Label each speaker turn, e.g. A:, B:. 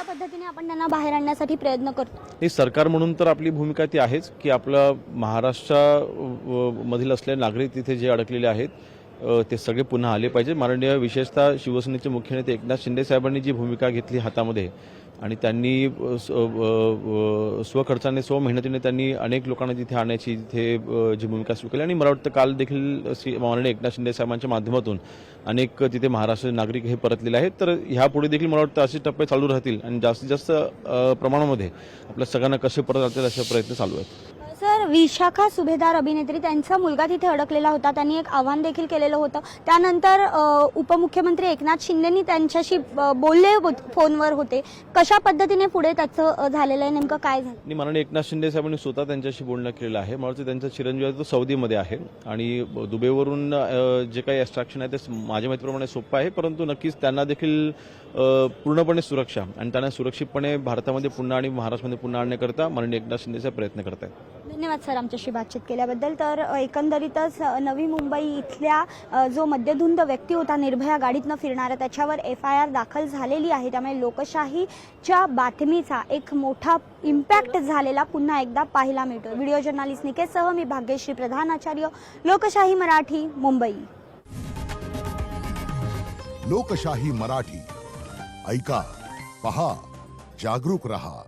A: कशा पद्धतीने आपण त्यांना बाहेर आणण्यासाठी प्रयत्न करतो?
B: हे सरकार म्हणून तर आपली भूमिका ती आहेच की आपला महाराष्ट्र मधील असलेले नागरिक तिथे जे अडकलेले आहेत ते सगळे पुन्हा आले पाहिजे। माननीय विशेषतः शिवसेनेचे मुख्य नेते एकनाथ शिंदे साहेबांनी जी भूमिका घेतली हातामध्ये आणि त्यांनी स्वखर्चाने मेहनतीने त्यांनी अनेक लोकांना तिथे आणण्याची तिथे जी भूमिका स्वीकारली आणि मला वाटतं काल देखील माननीय एकनाथ शिंदे साहेबांच्या माध्यमातून अनेक तिथे महाराष्ट्राचे नागरिक हे परतलेले आहेत। तर ह्यापुढे देखील मला वाटतं असे टप्पे चालू राहतील आणि जास्तीत जास्त प्रमाणामध्ये आपल्या सगळ्यांना कसे परत आणतील असे प्रयत्न चालू आहेत।
A: सर, विशाखा सुभेदार अभिनेत्री त्यांचा मुलगा तिथे अडकलेला होता, त्यांनी एक आव्हान देखील केलेलं होतं। त्यानंतर उपमुख्यमंत्री एकनाथ शिंदेनी त्यांच्याशी बोलले फोनवर होते। कशा पद्धतीने पुढे त्याचं झालेलं आहे, नेमकं काय झालं?
B: माननीय एकनाथ शिंदे साहेबांनी स्वतः त्यांच्याशी बोलणं केलेलं आहे। मला वाटतं त्यांचा चिरंजीव आहे तो सौदीमध्ये आहे आणि दुबईवरून जे काही एक्स्ट्रॅक्शन आहे ते माझ्या माहितीप्रमाणे सोपं आहे, परंतु नक्कीच त्यांना देखील पूर्णपणे सुरक्षा आणि त्यांना सुरक्षितपणे भारतामध्ये पुन्हा आणि महाराष्ट्रामध्ये पुन्हा आणण्याकरता माननीय एकनाथ शिंदे साहेब प्रयत्न करत आहेत।
A: धन्यवाद सर आमच्याशी बातचीत केल्याबद्दल। तर एकंदरीतच नवी मुंबई इथल्या जो मद्यधुंद व्यक्ती होता निर्भया गाडीतनं फिरणारा, त्याच्यावर FIR दाखल झालेली आहे। त्यामुळे लोकशाहीच्या बातमीचा एक मोठा इम्पॅक्ट झालेला पुन्हा एकदा पाहायला मिळतो। व्हिडिओ जर्नलिस्ट निकेशसह मी भाग्यश्री प्रधान आचार्य, लोकशाही मराठी, मुंबई।
C: लोकशाही मराठी ऐका, पहा, जागरूक रहा।